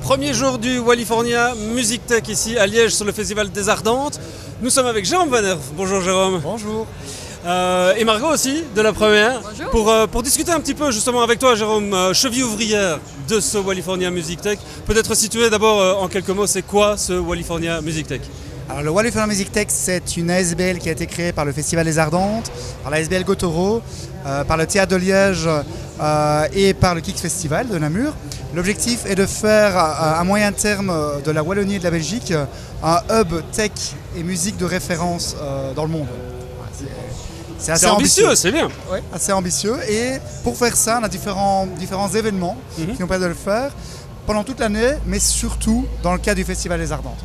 Premier jour du Wallifornia Music Tech ici à Liège sur le Festival des Ardentes. Nous sommes avec Jérôme Van Herve. Bonjour Jérôme. Bonjour. Et Margot aussi de la première. Bonjour. Pour discuter un petit peu justement avec toi Jérôme, cheville ouvrière de ce Wallifornia Music Tech. Peut-être situer d'abord en quelques mots, c'est quoi ce Wallifornia Music Tech? Alors, le Wallifornia Music Tech, c'est une ASBL qui a été créée par le Festival des Ardentes, par la ASBL Gotoro, par le Théâtre de Liège et par le Kix Festival de Namur. L'objectif est de faire à moyen terme de la Wallonie et de la Belgique un hub tech et musique de référence dans le monde. C'est assez ambitieux, c'est bien. Oui, assez ambitieux. Et pour faire ça, on a différents événements qui nous permettent de le faire pendant toute l'année, mais surtout dans le cadre du Festival des Ardentes.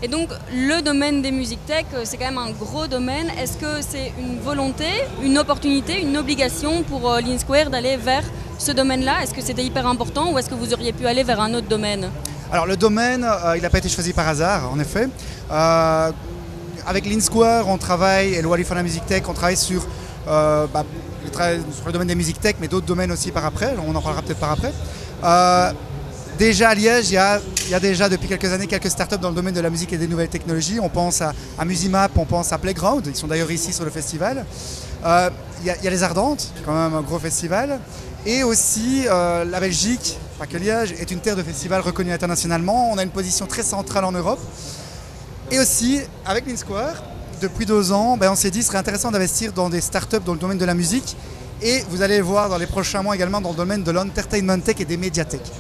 Et donc le domaine des musiques tech, c'est quand même un gros domaine. Est-ce que c'est une volonté, une opportunité, une obligation pour Lean Square d'aller vers ce domaine-là? Est-ce que c'était hyper important ou est-ce que vous auriez pu aller vers un autre domaine? Alors le domaine, il n'a pas été choisi par hasard, en effet. Avec Lean Square, on travaille, et le Wallifornia Music Tech, on travaille sur le domaine des musiques tech, mais d'autres domaines aussi par après. On en parlera peut-être par après. Déjà à Liège, il y a déjà depuis quelques années quelques startups dans le domaine de la musique et des nouvelles technologies. On pense à Musimap, on pense à Playground, ils sont d'ailleurs ici sur le festival. Il y a les Ardentes, quand même un gros festival. Et aussi la Belgique, pas que Liège, est une terre de festivals reconnue internationalement. On a une position très centrale en Europe. Et aussi, avec Lean Square, depuis 2 ans, on s'est dit qu'il serait intéressant d'investir dans des startups dans le domaine de la musique. Et vous allez voir dans les prochains mois également dans le domaine de l'entertainment tech et des médiathèques.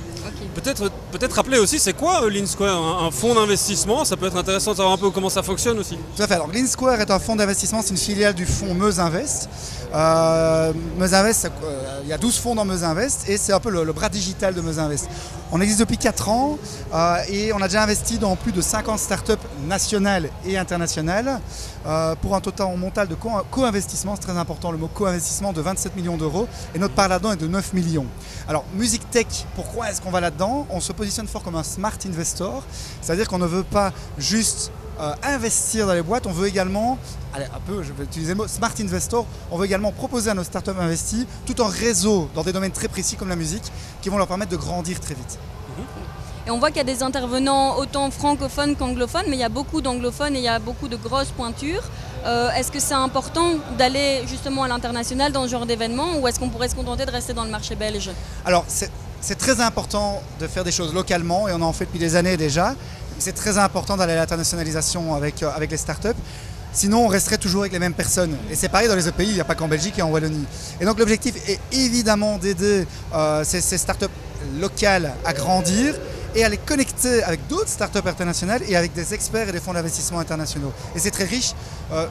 Peut-être rappeler aussi, c'est quoi Lean Square, un fonds d'investissement? Ça peut être intéressant de savoir un peu comment ça fonctionne aussi. Tout à fait. Alors, Lean Square est un fonds d'investissement, c'est une filiale du fonds Meuse Invest. Meuse Invest, il y a 12 fonds dans Meuse Invest et c'est un peu le bras digital de Meuse Invest. On existe depuis 4 ans et on a déjà investi dans plus de 50 startups nationales et internationales pour un montal de co-investissement, c'est très important le mot co-investissement, de 27 millions d'euros et notre part là-dedans est de 9 millions. Alors, Music Tech, pourquoi est-ce qu'on va là-dedans? On se positionne fort comme un smart investor, c'est-à-dire qu'on ne veut pas juste investir dans les boîtes, on veut également, je vais utiliser le mot smart investor, on veut également proposer à nos startups investies tout un réseau dans des domaines très précis comme la musique qui vont leur permettre de grandir très vite. Et on voit qu'il y a des intervenants autant francophones qu'anglophones, mais il y a beaucoup d'anglophones et il y a beaucoup de grosses pointures. Est-ce que c'est important d'aller justement à l'international dans ce genre d'événement ou est-ce qu'on pourrait se contenter de rester dans le marché belge? Alors c'est très important de faire des choses localement et on en fait depuis des années déjà. C'est très important d'aller à l'internationalisation avec les startups. Sinon, on resterait toujours avec les mêmes personnes. Et c'est pareil dans les autres pays, il n'y a pas qu'en Belgique et en Wallonie. Et donc l'objectif est évidemment d'aider ces startups locales à grandir et à les connecter avec d'autres startups internationales et avec des experts et des fonds d'investissement internationaux. Et c'est très riche.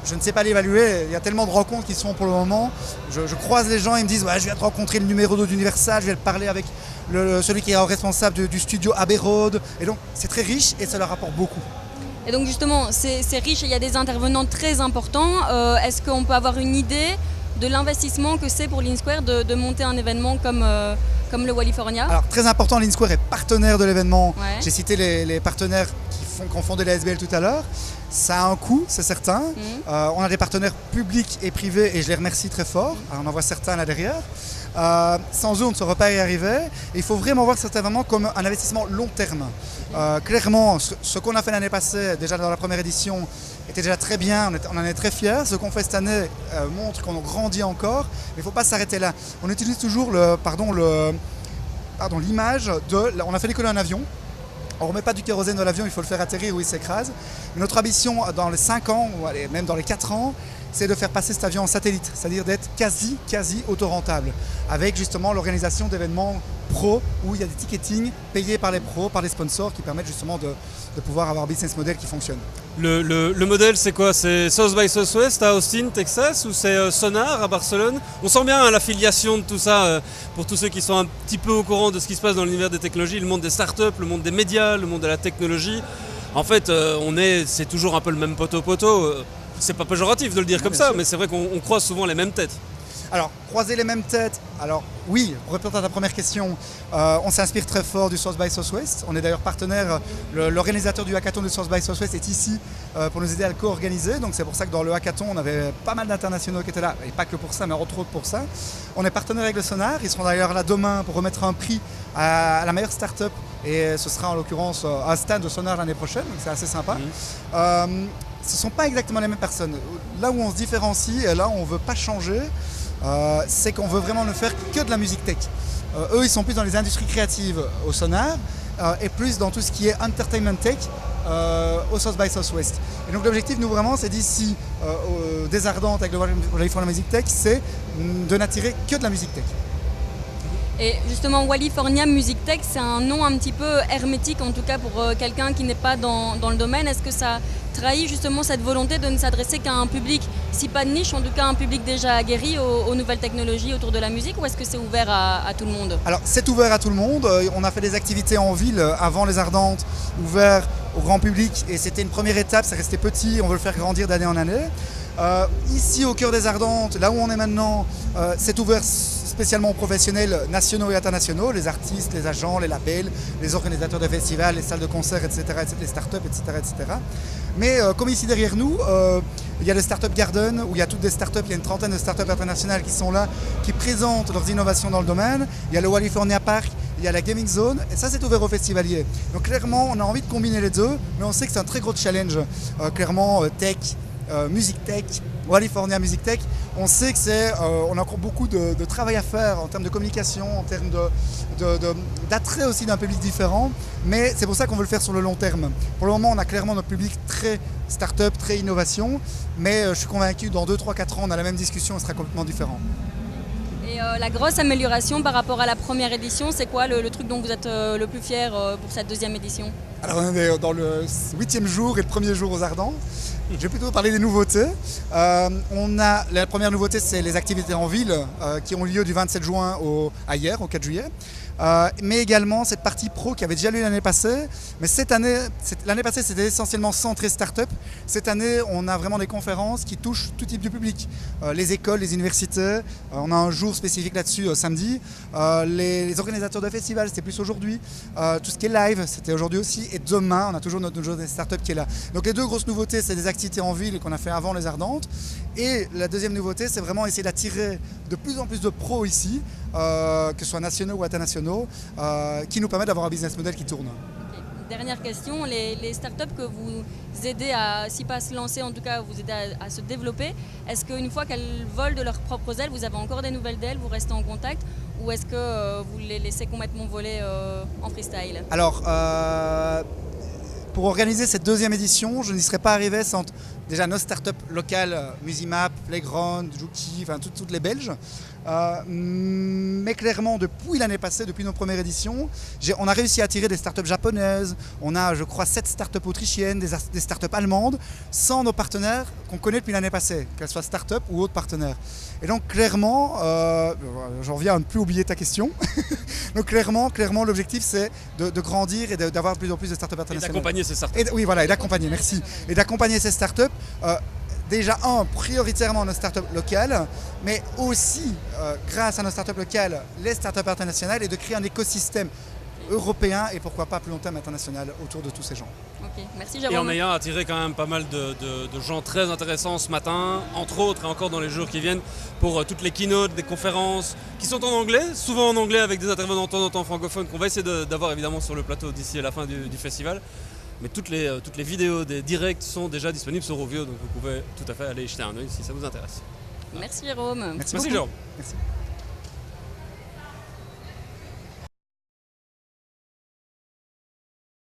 Je ne sais pas l'évaluer, il y a tellement de rencontres qui se font pour le moment. Je croise les gens, ils me disent ouais, je viens de rencontrer le numéro 2 d'Universal, je vais parler avec celui qui est responsable du studio Abbey Road. Et donc c'est très riche et ça leur apporte beaucoup. Et donc justement, c'est riche et il y a des intervenants très importants. Est-ce qu'on peut avoir une idée de l'investissement que c'est pour Lean Square de monter un événement comme le Wallifornia? Alors très important, Lean Square est partenaire de l'événement. Ouais. J'ai cité les partenaires qui ont fondé la SBL tout à l'heure. Ça a un coût, c'est certain. On a des partenaires publics et privés et je les remercie très fort. Alors, on en voit certains là derrière. Sans eux, on ne saurait pas y arriver. Et il faut vraiment voir cet événement comme un investissement long terme. Clairement, ce qu'on a fait l'année passée, déjà dans la première édition, était déjà très bien, on en est très fiers. Ce qu'on fait cette année montre qu'on grandit encore, mais il ne faut pas s'arrêter là. On utilise toujours l'image de... On a fait décoller un avion. On ne remet pas du kérosène dans l'avion, il faut le faire atterrir ou il s'écrase. Mais notre ambition dans les 5 ans, ou même dans les 4 ans, c'est de faire passer cet avion en satellite, c'est-à-dire d'être quasi auto-rentable, avec justement l'organisation d'événements pro où il y a des ticketing payés par les pros, par les sponsors qui permettent justement de pouvoir avoir un business model qui fonctionne. Le modèle c'est quoi? C'est South by Southwest à Austin, Texas ou c'est Sonar à Barcelone? On sent bien l'affiliation de tout ça pour tous ceux qui sont un petit peu au courant de ce qui se passe dans l'univers des technologies, le monde des startups, le monde des médias, le monde de la technologie. En fait, c'est toujours un peu le même poteau-poteau. C'est pas péjoratif de le dire comme ça, mais c'est vrai qu'on croise souvent les mêmes têtes. Alors, croiser les mêmes têtes, alors oui, pour répondre à ta première question, on s'inspire très fort du South by Southwest. On est d'ailleurs partenaire, l'organisateur du hackathon du South by Southwest est ici pour nous aider à le co-organiser. Donc c'est pour ça que dans le hackathon, on avait pas mal d'internationaux qui étaient là, et pas que pour ça, mais entre autres pour ça. On est partenaire avec le Sonar, ils seront d'ailleurs là demain pour remettre un prix à la meilleure start-up Et ce sera en l'occurrence un stand de Sonar l'année prochaine, donc c'est assez sympa. Ce ne sont pas exactement les mêmes personnes. Là où on se différencie et là où on ne veut pas changer, c'est qu'on veut vraiment ne faire que de la musique tech. Eux, ils sont plus dans les industries créatives au Sonar et plus dans tout ce qui est entertainment tech au South by Southwest. Et donc l'objectif, nous vraiment, c'est d'ici des Ardentes avec le California Music Tech, c'est de n'attirer que de la musique tech. Et justement, California Music Tech, c'est un nom un petit peu hermétique, en tout cas pour quelqu'un qui n'est pas dans le domaine. Est-ce que ça trahit justement cette volonté de ne s'adresser qu'à un public, si pas de niche, en tout cas un public déjà aguerri aux nouvelles technologies autour de la musique, ou est-ce que c'est ouvert à tout le monde? Alors c'est ouvert à tout le monde. On a fait des activités en ville avant les Ardentes, ouvert au grand public, et c'était une première étape, c'est resté petit, on veut le faire grandir d'année en année. Ici au cœur des Ardentes, là où on est maintenant, c'est ouvert spécialement aux professionnels nationaux et internationaux, les artistes, les agents, les labels, les organisateurs de festivals, les salles de concert, etc., les startups, etc., etc. Mais comme ici derrière nous, il y a le Startup Garden, où il y a toutes des startups, il y a une trentaine de startups internationales qui sont là, qui présentent leurs innovations dans le domaine. Il y a le California Park, il y a la Gaming Zone, et ça c'est ouvert aux festivaliers. Donc clairement, on a envie de combiner les deux, mais on sait que c'est un très gros challenge. Clairement, tech, musique tech, California Music Tech, on sait que on a encore beaucoup de travail à faire en termes de communication, en termes d'attrait aussi d'un public différent, mais c'est pour ça qu'on veut le faire sur le long terme. Pour le moment, on a clairement notre public très start-up, très innovation, mais je suis convaincu que dans 2, 3, 4 ans, on a la même discussion, on sera complètement différent. Et la grosse amélioration par rapport à la première édition, c'est quoi le truc dont vous êtes le plus fier pour cette deuxième édition? Alors on est dans le 8e jour et le premier jour aux Ardents. Je vais plutôt parler des nouveautés. La première nouveauté, c'est les activités en ville qui ont lieu du 27 juin à hier, au 4 juillet. Mais également cette partie pro qui avait déjà lieu l'année passée. Mais l'année passée, c'était essentiellement centré start-up. Cette année, on a vraiment des conférences qui touchent tout type de public. Les écoles, les universités. On a un jour spécifique là-dessus samedi. Les organisateurs de festivals, c'était plus aujourd'hui. Tout ce qui est live, c'était aujourd'hui aussi. Et demain, on a toujours notre jour des startups qui est là. Donc les deux grosses nouveautés, c'est des activités en ville qu'on a fait avant les Ardentes. Et la deuxième nouveauté, c'est vraiment essayer d'attirer de plus en plus de pros ici, que ce soit nationaux ou internationaux, qui nous permettent d'avoir un business model qui tourne. Okay. Dernière question, les startups que vous aidez à, si pas à se lancer, en tout cas vous aidez à se développer, est-ce qu'une fois qu'elles volent de leurs propres ailes, vous avez encore des nouvelles d'elles, vous restez en contact, ou est-ce que vous les laissez complètement voler en freestyle? Alors, pour organiser cette deuxième édition, je n'y serais pas arrivé sans déjà nos startups locales, Musimap, Playground, Juki, enfin toutes les Belges. Mais clairement, depuis l'année passée, depuis nos premières éditions, on a réussi à attirer des startups japonaises. On a, je crois, 7 startups autrichiennes, des startups allemandes, sans nos partenaires qu'on connaît depuis l'année passée, qu'elles soient startups ou autres partenaires. Et donc clairement, j'en reviens à ne plus oublier ta question. Donc clairement, l'objectif c'est de grandir et d'avoir de plus en plus de startups internationales. Et d'accompagner ces startups. Oui, voilà, et d'accompagner, merci. Et d'accompagner ces startups. Déjà, prioritairement nos startups locales, mais aussi, grâce à nos startups locales, les startups internationales, et de créer un écosystème européen et pourquoi pas plus long terme international autour de tous ces gens. Ok, merci Jérôme. Et en ayant attiré quand même pas mal de gens très intéressants ce matin, entre autres et encore dans les jours qui viennent, pour toutes les keynotes, des conférences qui sont en anglais, souvent en anglais avec des intervenants de temps en temps francophones qu'on va essayer d'avoir évidemment sur le plateau d'ici à la fin du festival. Mais toutes les vidéos des directs sont déjà disponibles sur Rovio, donc vous pouvez tout à fait aller y jeter un œil si ça vous intéresse. Merci Jérôme. Merci Jérôme. Merci.